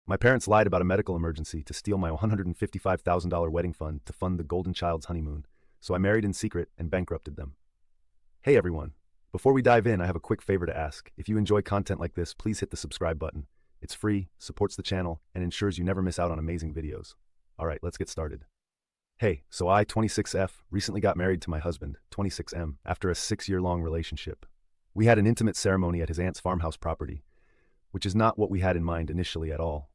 My parents lied about a medical emergency to steal my $155,000 wedding fund to fund the golden child's honeymoon, so I married in secret and bankrupted them. Hey everyone. Before we dive in, I have a quick favor to ask. If you enjoy content like this, please hit the subscribe button. It's free, supports the channel, and ensures you never miss out on amazing videos. Alright, let's get started. Hey, so I, 26F, recently got married to my husband, 26M, after a 6-year-long relationship. We had an intimate ceremony at his aunt's farmhouse property, which is not what we had in mind initially at all.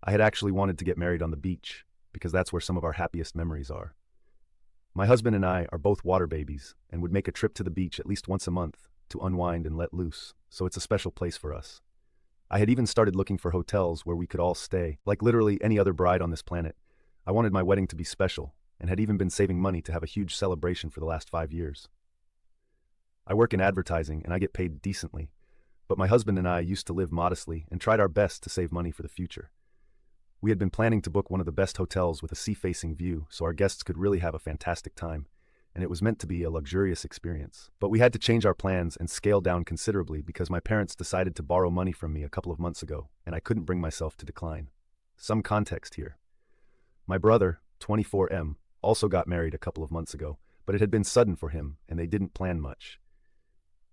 I had actually wanted to get married on the beach, because that's where some of our happiest memories are. My husband and I are both water babies, and would make a trip to the beach at least once a month to unwind and let loose, so it's a special place for us. I had even started looking for hotels where we could all stay, like literally any other bride on this planet. I wanted my wedding to be special, and had even been saving money to have a huge celebration for the last 5 years. I work in advertising, and I get paid decently, but my husband and I used to live modestly and tried our best to save money for the future. We had been planning to book one of the best hotels with a sea-facing view so our guests could really have a fantastic time, and it was meant to be a luxurious experience. But we had to change our plans and scale down considerably because my parents decided to borrow money from me a couple of months ago, and I couldn't bring myself to decline. Some context here. My brother, 24M, also got married a couple of months ago, but it had been sudden for him, and they didn't plan much.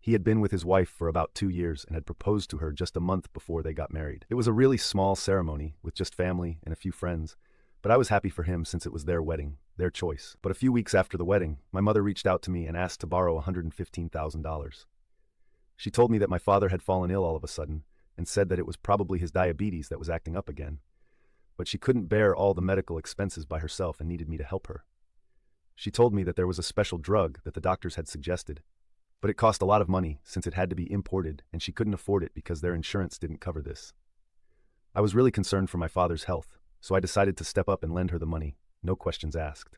He had been with his wife for about 2 years and had proposed to her just a month before they got married. It was a really small ceremony with just family and a few friends, but I was happy for him since it was their wedding, their choice. But a few weeks after the wedding, my mother reached out to me and asked to borrow $115,000. She told me that my father had fallen ill all of a sudden and said that it was probably his diabetes that was acting up again. But she couldn't bear all the medical expenses by herself and needed me to help her. She told me that there was a special drug that the doctors had suggested, but it cost a lot of money since it had to be imported and she couldn't afford it because their insurance didn't cover this. I was really concerned for my father's health, so I decided to step up and lend her the money, no questions asked.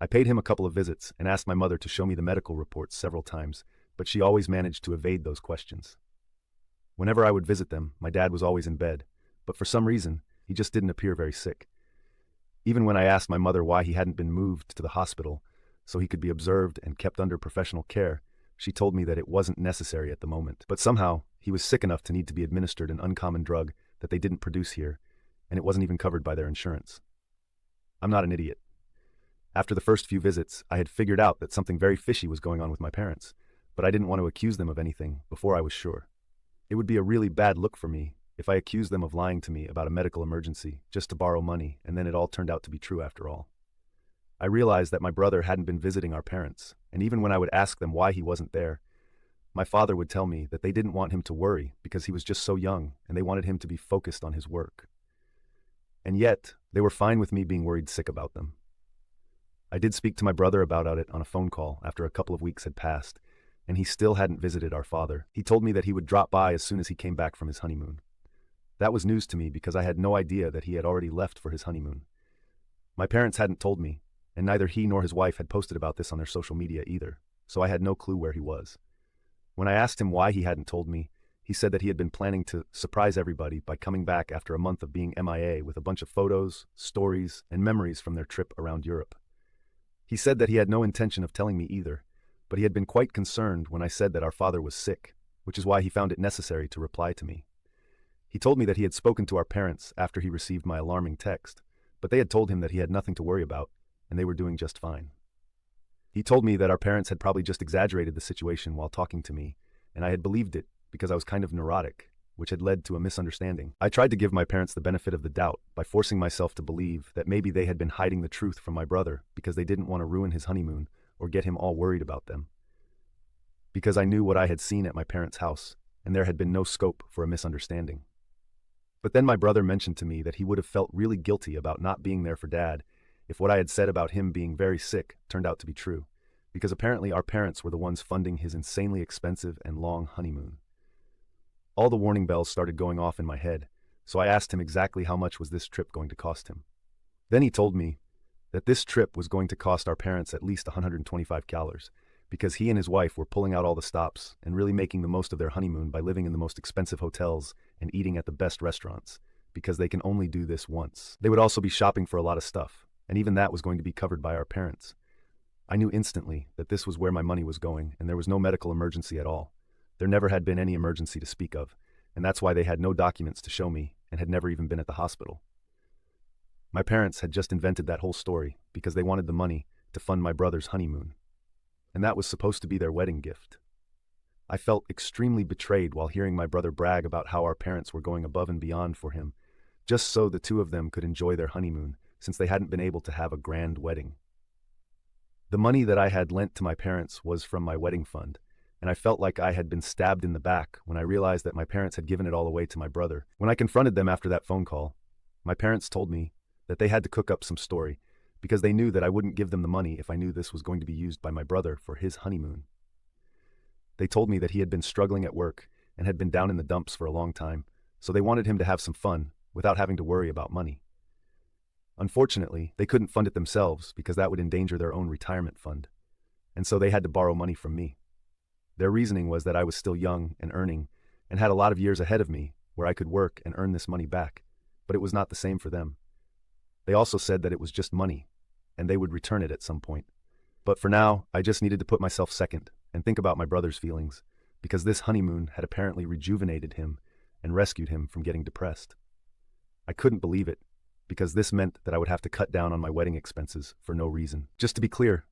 I paid him a couple of visits and asked my mother to show me the medical reports several times, but she always managed to evade those questions. Whenever I would visit them, my dad was always in bed, but for some reason, he just didn't appear very sick. Even when I asked my mother why he hadn't been moved to the hospital so he could be observed and kept under professional care, she told me that it wasn't necessary at the moment. But somehow, he was sick enough to need to be administered an uncommon drug that they didn't produce here, and it wasn't even covered by their insurance. I'm not an idiot. After the first few visits, I had figured out that something very fishy was going on with my parents, but I didn't want to accuse them of anything before I was sure. It would be a really bad look for me if I accused them of lying to me about a medical emergency just to borrow money, and then it all turned out to be true after all. I realized that my brother hadn't been visiting our parents, and even when I would ask them why he wasn't there, my father would tell me that they didn't want him to worry because he was just so young and they wanted him to be focused on his work. And yet, they were fine with me being worried sick about them. I did speak to my brother about it on a phone call after a couple of weeks had passed, and he still hadn't visited our father. He told me that he would drop by as soon as he came back from his honeymoon. That was news to me because I had no idea that he had already left for his honeymoon. My parents hadn't told me, and neither he nor his wife had posted about this on their social media either, so I had no clue where he was. When I asked him why he hadn't told me, he said that he had been planning to surprise everybody by coming back after a month of being MIA with a bunch of photos, stories, and memories from their trip around Europe. He said that he had no intention of telling me either, but he had been quite concerned when I said that our father was sick, which is why he found it necessary to reply to me. He told me that he had spoken to our parents after he received my alarming text, but they had told him that he had nothing to worry about, and they were doing just fine. He told me that our parents had probably just exaggerated the situation while talking to me, and I had believed it because I was kind of neurotic, which had led to a misunderstanding. I tried to give my parents the benefit of the doubt by forcing myself to believe that maybe they had been hiding the truth from my brother because they didn't want to ruin his honeymoon or get him all worried about them. Because I knew what I had seen at my parents' house, and there had been no scope for a misunderstanding. But then my brother mentioned to me that he would have felt really guilty about not being there for Dad if what I had said about him being very sick turned out to be true, because apparently our parents were the ones funding his insanely expensive and long honeymoon. All the warning bells started going off in my head, so I asked him exactly how much was this trip going to cost him. Then he told me that this trip was going to cost our parents at least $125, because he and his wife were pulling out all the stops and really making the most of their honeymoon by living in the most expensive hotels and eating at the best restaurants, because they can only do this once. They would also be shopping for a lot of stuff, and even that was going to be covered by our parents. I knew instantly that this was where my money was going, and there was no medical emergency at all. There never had been any emergency to speak of, and that's why they had no documents to show me, and had never even been at the hospital. My parents had just invented that whole story because they wanted the money to fund my brother's honeymoon, and that was supposed to be their wedding gift. I felt extremely betrayed while hearing my brother brag about how our parents were going above and beyond for him, just so the two of them could enjoy their honeymoon, since they hadn't been able to have a grand wedding. The money that I had lent to my parents was from my wedding fund, and I felt like I had been stabbed in the back when I realized that my parents had given it all away to my brother. When I confronted them after that phone call, my parents told me that they had to cook up some story because they knew that I wouldn't give them the money if I knew this was going to be used by my brother for his honeymoon. They told me that he had been struggling at work and had been down in the dumps for a long time, so they wanted him to have some fun without having to worry about money. Unfortunately, they couldn't fund it themselves because that would endanger their own retirement fund, and so they had to borrow money from me. Their reasoning was that I was still young and earning and had a lot of years ahead of me where I could work and earn this money back, but it was not the same for them. They also said that it was just money, and they would return it at some point. But for now, I just needed to put myself second and think about my brother's feelings, because this honeymoon had apparently rejuvenated him and rescued him from getting depressed. I couldn't believe it, because this meant that I would have to cut down on my wedding expenses for no reason. Just to be clear,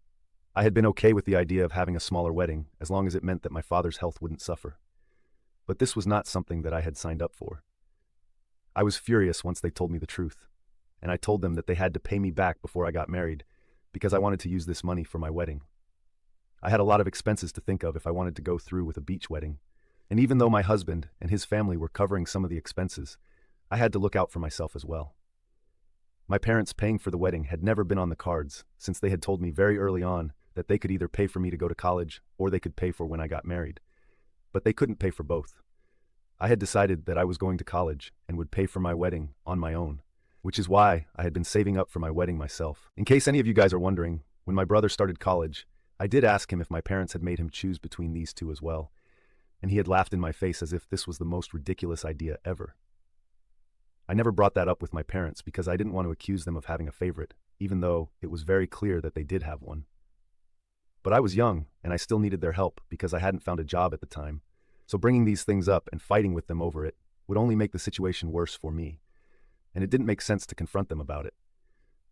I had been okay with the idea of having a smaller wedding as long as it meant that my father's health wouldn't suffer. But this was not something that I had signed up for. I was furious once they told me the truth, and I told them that they had to pay me back before I got married because I wanted to use this money for my wedding. I had a lot of expenses to think of if I wanted to go through with a beach wedding, and even though my husband and his family were covering some of the expenses, I had to look out for myself as well. My parents paying for the wedding had never been on the cards, since they had told me very early on that they could either pay for me to go to college or they could pay for when I got married. But they couldn't pay for both. I had decided that I was going to college and would pay for my wedding on my own, which is why I had been saving up for my wedding myself. In case any of you guys are wondering, when my brother started college, I did ask him if my parents had made him choose between these two as well, and he had laughed in my face as if this was the most ridiculous idea ever. I never brought that up with my parents because I didn't want to accuse them of having a favorite, even though it was very clear that they did have one. But I was young, and I still needed their help because I hadn't found a job at the time, so bringing these things up and fighting with them over it would only make the situation worse for me, and it didn't make sense to confront them about it.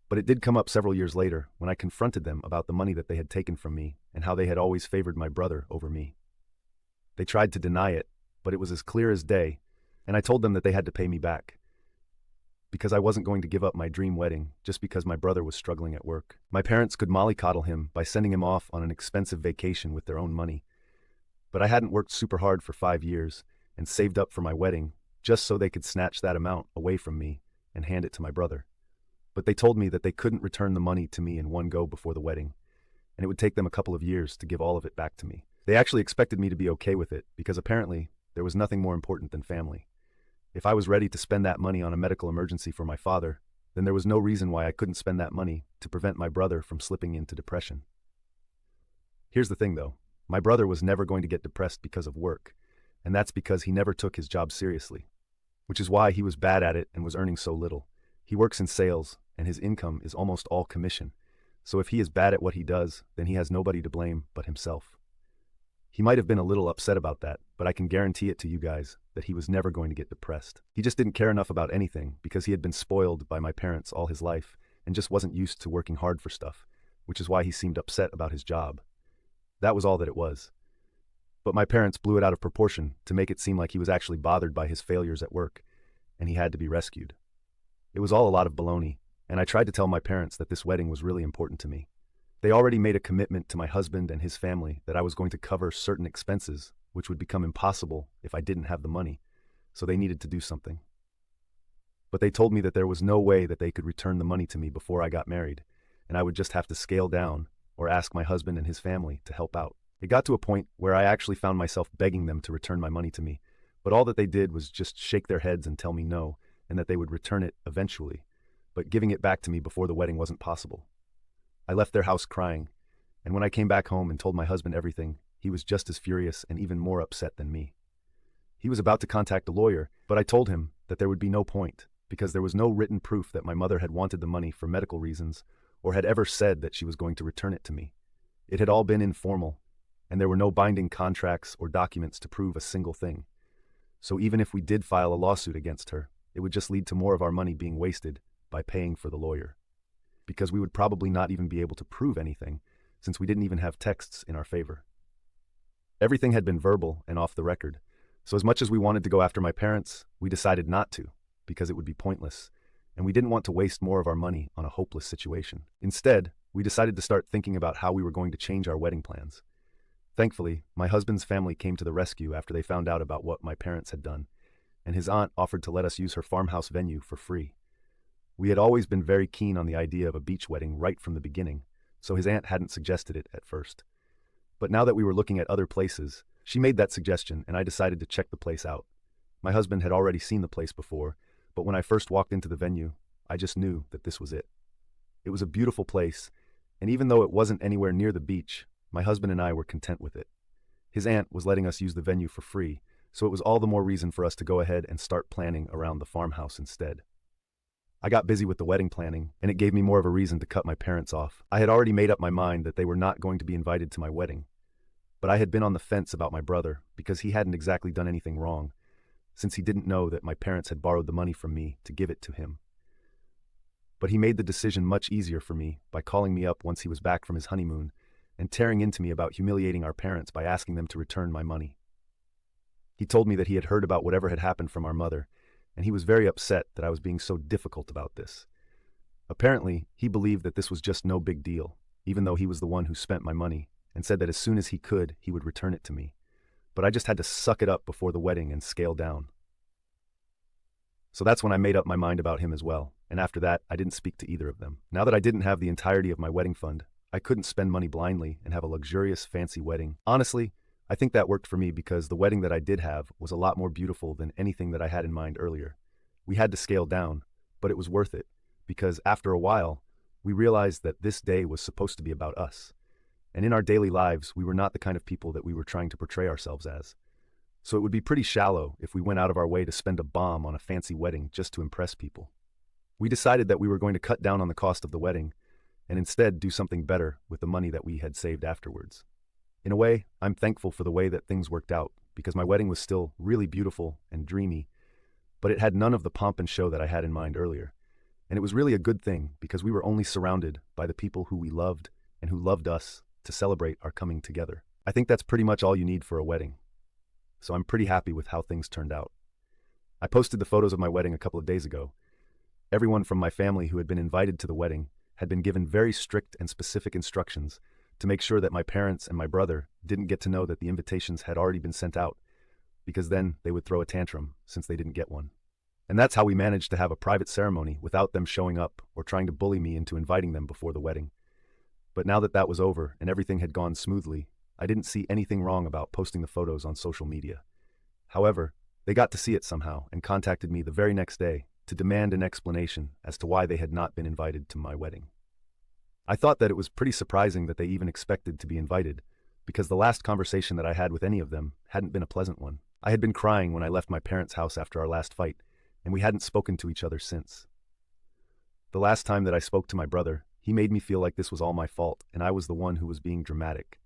But it did come up several years later when I confronted them about the money that they had taken from me and how they had always favored my brother over me. They tried to deny it, but it was as clear as day, and I told them that they had to pay me back, because I wasn't going to give up my dream wedding just because my brother was struggling at work. My parents could mollycoddle him by sending him off on an expensive vacation with their own money, but I hadn't worked super hard for 5 years and saved up for my wedding just so they could snatch that amount away from me and hand it to my brother. But they told me that they couldn't return the money to me in one go before the wedding, and it would take them a couple of years to give all of it back to me. They actually expected me to be okay with it because apparently there was nothing more important than family. If I was ready to spend that money on a medical emergency for my father, then there was no reason why I couldn't spend that money to prevent my brother from slipping into depression. Here's the thing though, my brother was never going to get depressed because of work, and that's because he never took his job seriously, which is why he was bad at it and was earning so little. He works in sales, and his income is almost all commission, so if he is bad at what he does, then he has nobody to blame but himself. He might have been a little upset about that, but I can guarantee it to you guys that he was never going to get depressed. He just didn't care enough about anything because he had been spoiled by my parents all his life and just wasn't used to working hard for stuff, which is why he seemed upset about his job. That was all that it was. But my parents blew it out of proportion to make it seem like he was actually bothered by his failures at work, and he had to be rescued. It was all a lot of baloney, and I tried to tell my parents that this wedding was really important to me. They already made a commitment to my husband and his family that I was going to cover certain expenses, which would become impossible if I didn't have the money, so they needed to do something. But they told me that there was no way that they could return the money to me before I got married, and I would just have to scale down or ask my husband and his family to help out. It got to a point where I actually found myself begging them to return my money to me, but all that they did was just shake their heads and tell me no, and that they would return it eventually, but giving it back to me before the wedding wasn't possible. I left their house crying, and when I came back home and told my husband everything, he was just as furious and even more upset than me. He was about to contact a lawyer, but I told him that there would be no point, because there was no written proof that my mother had wanted the money for medical reasons or had ever said that she was going to return it to me. It had all been informal, and there were no binding contracts or documents to prove a single thing. So even if we did file a lawsuit against her, it would just lead to more of our money being wasted by paying for the lawyer. Because we would probably not even be able to prove anything, since we didn't even have texts in our favor. Everything had been verbal and off the record, so as much as we wanted to go after my parents, we decided not to, because it would be pointless, and we didn't want to waste more of our money on a hopeless situation. Instead, we decided to start thinking about how we were going to change our wedding plans. Thankfully, my husband's family came to the rescue after they found out about what my parents had done, and his aunt offered to let us use her farmhouse venue for free. We had always been very keen on the idea of a beach wedding right from the beginning, so his aunt hadn't suggested it at first. But now that we were looking at other places, she made that suggestion and I decided to check the place out. My husband had already seen the place before, but when I first walked into the venue, I just knew that this was it. It was a beautiful place, and even though it wasn't anywhere near the beach, my husband and I were content with it. His aunt was letting us use the venue for free, so it was all the more reason for us to go ahead and start planning around the farmhouse instead. I got busy with the wedding planning, and it gave me more of a reason to cut my parents off. I had already made up my mind that they were not going to be invited to my wedding, but I had been on the fence about my brother because he hadn't exactly done anything wrong, since he didn't know that my parents had borrowed the money from me to give it to him. But he made the decision much easier for me by calling me up once he was back from his honeymoon and tearing into me about humiliating our parents by asking them to return my money. He told me that he had heard about whatever had happened from our mother, and he was very upset that I was being so difficult about this. Apparently, he believed that this was just no big deal, even though he was the one who spent my money, and said that as soon as he could, he would return it to me. But I just had to suck it up before the wedding and scale down. So that's when I made up my mind about him as well, and after that, I didn't speak to either of them. Now that I didn't have the entirety of my wedding fund, I couldn't spend money blindly and have a luxurious, fancy wedding. Honestly, I think that worked for me because the wedding that I did have was a lot more beautiful than anything that I had in mind earlier. We had to scale down, but it was worth it, because after a while, we realized that this day was supposed to be about us. And in our daily lives, we were not the kind of people that we were trying to portray ourselves as. So it would be pretty shallow if we went out of our way to spend a bomb on a fancy wedding just to impress people. We decided that we were going to cut down on the cost of the wedding and instead do something better with the money that we had saved afterwards. In a way, I'm thankful for the way that things worked out because my wedding was still really beautiful and dreamy, but it had none of the pomp and show that I had in mind earlier. And it was really a good thing because we were only surrounded by the people who we loved and who loved us to celebrate our coming together. I think that's pretty much all you need for a wedding. So I'm pretty happy with how things turned out. I posted the photos of my wedding a couple of days ago. Everyone from my family who had been invited to the wedding had been given very strict and specific instructions to make sure that my parents and my brother didn't get to know that the invitations had already been sent out, because then they would throw a tantrum since they didn't get one. And that's how we managed to have a private ceremony without them showing up or trying to bully me into inviting them before the wedding. But now that that was over and everything had gone smoothly, I didn't see anything wrong about posting the photos on social media. However, they got to see it somehow and contacted me the very next day to demand an explanation as to why they had not been invited to my wedding. I thought that it was pretty surprising that they even expected to be invited, because the last conversation that I had with any of them hadn't been a pleasant one. I had been crying when I left my parents' house after our last fight, and we hadn't spoken to each other since. The last time that I spoke to my brother, he made me feel like this was all my fault and I was the one who was being dramatic.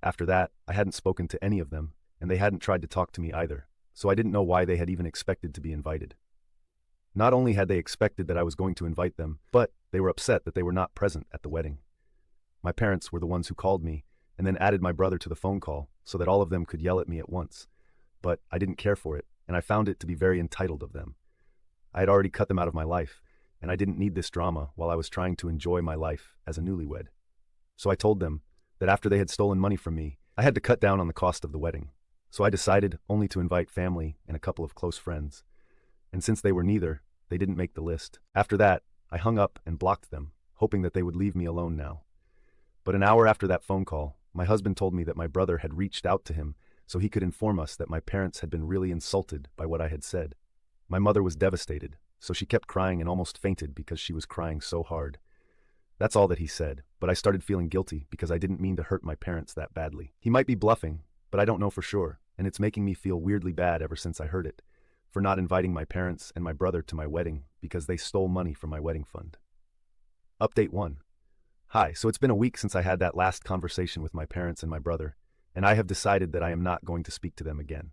After that, I hadn't spoken to any of them, and they hadn't tried to talk to me either, so I didn't know why they had even expected to be invited. Not only had they expected that I was going to invite them, but they were upset that they were not present at the wedding. My parents were the ones who called me and then added my brother to the phone call so that all of them could yell at me at once. But I didn't care for it, and I found it to be very entitled of them. I had already cut them out of my life, and I didn't need this drama while I was trying to enjoy my life as a newlywed. So I told them that after they had stolen money from me, I had to cut down on the cost of the wedding. So I decided only to invite family and a couple of close friends. And since they were neither, they didn't make the list. After that, I hung up and blocked them, hoping that they would leave me alone now. But an hour after that phone call, my husband told me that my brother had reached out to him so he could inform us that my parents had been really insulted by what I had said. My mother was devastated, so she kept crying and almost fainted because she was crying so hard. That's all that he said, but I started feeling guilty because I didn't mean to hurt my parents that badly. He might be bluffing, but I don't know for sure, and it's making me feel weirdly bad ever since I heard it, for not inviting my parents and my brother to my wedding because they stole money from my wedding fund. Update 1. Hi, so it's been a week since I had that last conversation with my parents and my brother, and I have decided that I am not going to speak to them again.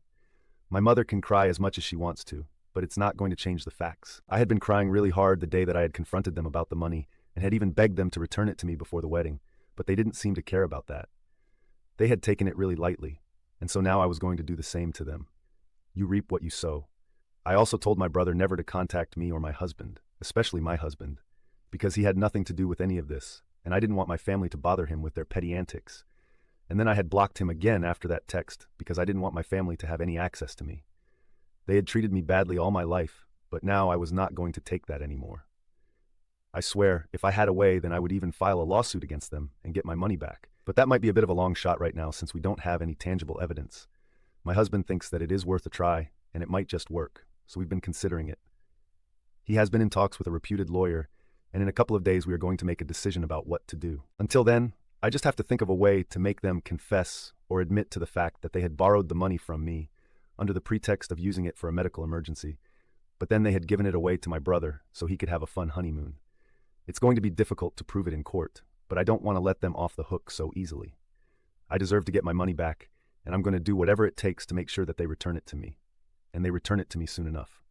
My mother can cry as much as she wants to, but it's not going to change the facts. I had been crying really hard the day that I had confronted them about the money and had even begged them to return it to me before the wedding, but they didn't seem to care about that. They had taken it really lightly, and so now I was going to do the same to them. You reap what you sow. I also told my brother never to contact me or my husband, especially my husband, because he had nothing to do with any of this, and I didn't want my family to bother him with their petty antics. And then I had blocked him again after that text because I didn't want my family to have any access to me. They had treated me badly all my life, but now I was not going to take that anymore. I swear, if I had a way, then I would even file a lawsuit against them and get my money back. But that might be a bit of a long shot right now since we don't have any tangible evidence. My husband thinks that it is worth a try, and it might just work, so we've been considering it. He has been in talks with a reputed lawyer, and in a couple of days we are going to make a decision about what to do. Until then, I just have to think of a way to make them confess or admit to the fact that they had borrowed the money from me under the pretext of using it for a medical emergency, but then they had given it away to my brother so he could have a fun honeymoon. It's going to be difficult to prove it in court, but I don't want to let them off the hook so easily. I deserve to get my money back, and I'm going to do whatever it takes to make sure that they return it to me. And they return it to me soon enough.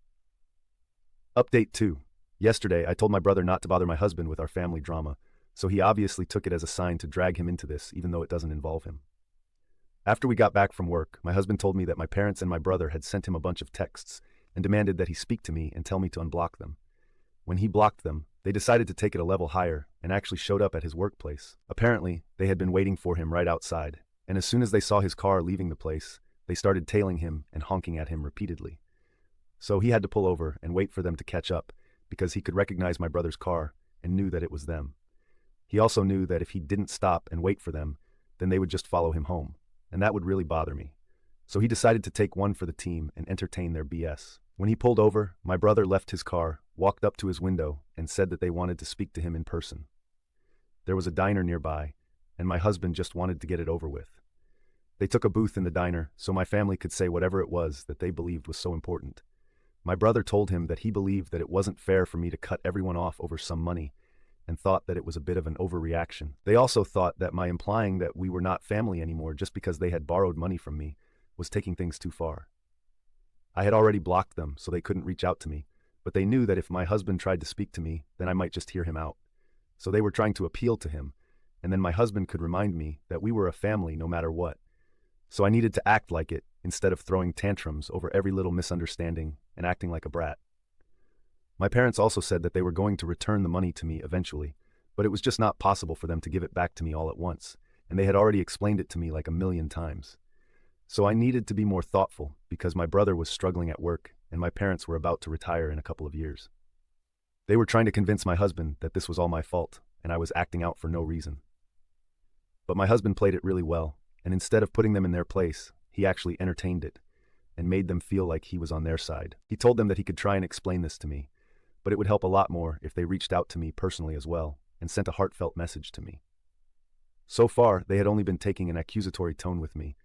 Update 2. Yesterday, I told my brother not to bother my husband with our family drama, so he obviously took it as a sign to drag him into this, even though it doesn't involve him. After we got back from work, my husband told me that my parents and my brother had sent him a bunch of texts and demanded that he speak to me and tell me to unblock them. When he blocked them, they decided to take it a level higher and actually showed up at his workplace. Apparently, they had been waiting for him right outside, and as soon as they saw his car leaving the place, they started tailing him and honking at him repeatedly. So he had to pull over and wait for them to catch up because he could recognize my brother's car and knew that it was them. He also knew that if he didn't stop and wait for them, then they would just follow him home, and that would really bother me. So he decided to take one for the team and entertain their BS. When he pulled over, my brother left his car, walked up to his window, and said that they wanted to speak to him in person. There was a diner nearby, and my husband just wanted to get it over with. They took a booth in the diner so my family could say whatever it was that they believed was so important. My brother told him that he believed that it wasn't fair for me to cut everyone off over some money, and thought that it was a bit of an overreaction. They also thought that my implying that we were not family anymore just because they had borrowed money from me was taking things too far. I had already blocked them so they couldn't reach out to me, but they knew that if my husband tried to speak to me, then I might just hear him out. So they were trying to appeal to him, and then my husband could remind me that we were a family no matter what. So I needed to act like it instead of throwing tantrums over every little misunderstanding and acting like a brat. My parents also said that they were going to return the money to me eventually, but it was just not possible for them to give it back to me all at once, and they had already explained it to me like 1,000,000 times. So I needed to be more thoughtful because my brother was struggling at work and my parents were about to retire in a couple of years. They were trying to convince my husband that this was all my fault and I was acting out for no reason. But my husband played it really well, and instead of putting them in their place, he actually entertained it and made them feel like he was on their side. He told them that he could try and explain this to me, but it would help a lot more if they reached out to me personally as well and sent a heartfelt message to me. So far, they had only been taking an accusatory tone with me,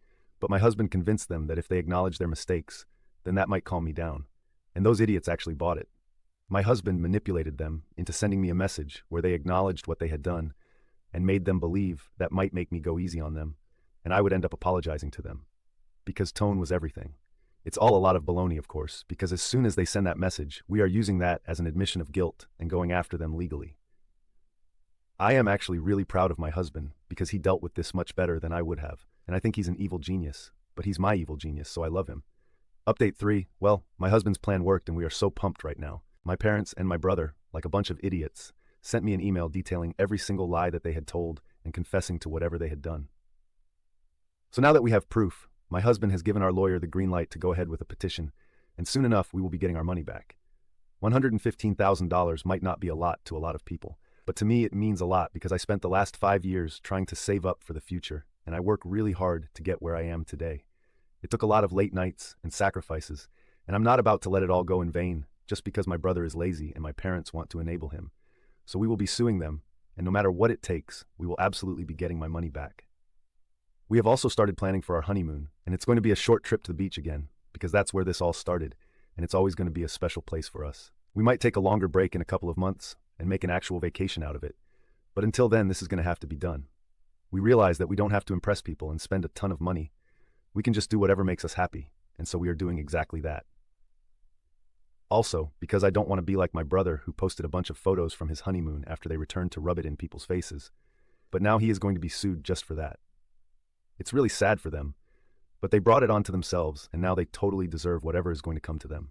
but my husband convinced them that if they acknowledged their mistakes, then that might calm me down, and those idiots actually bought it. My husband manipulated them into sending me a message where they acknowledged what they had done and made them believe that might make me go easy on them, and I would end up apologizing to them. Because tone was everything. It's all a lot of baloney, of course, because as soon as they send that message, we are using that as an admission of guilt and going after them legally. I am actually really proud of my husband because he dealt with this much better than I would have, and I think he's an evil genius, but he's my evil genius, so I love him. Update 3, well, my husband's plan worked and we are so pumped right now. My parents and my brother, like a bunch of idiots, sent me an email detailing every single lie that they had told and confessing to whatever they had done. So now that we have proof, my husband has given our lawyer the green light to go ahead with a petition, and soon enough we will be getting our money back. $115,000 might not be a lot to a lot of people, but to me it means a lot because I spent the last 5 years trying to save up for the future, and I work really hard to get where I am today. It took a lot of late nights and sacrifices, and I'm not about to let it all go in vain just because my brother is lazy and my parents want to enable him. So we will be suing them, and no matter what it takes, we will absolutely be getting my money back. We have also started planning for our honeymoon, and it's going to be a short trip to the beach again, because that's where this all started, and it's always going to be a special place for us. We might take a longer break in a couple of months and make an actual vacation out of it, but until then this is going to have to be done. We realize that we don't have to impress people and spend a ton of money. We can just do whatever makes us happy, and so we are doing exactly that. Also, because I don't want to be like my brother who posted a bunch of photos from his honeymoon after they returned to rub it in people's faces. But now he is going to be sued just for that. It's really sad for them, but they brought it onto themselves and now they totally deserve whatever is going to come to them.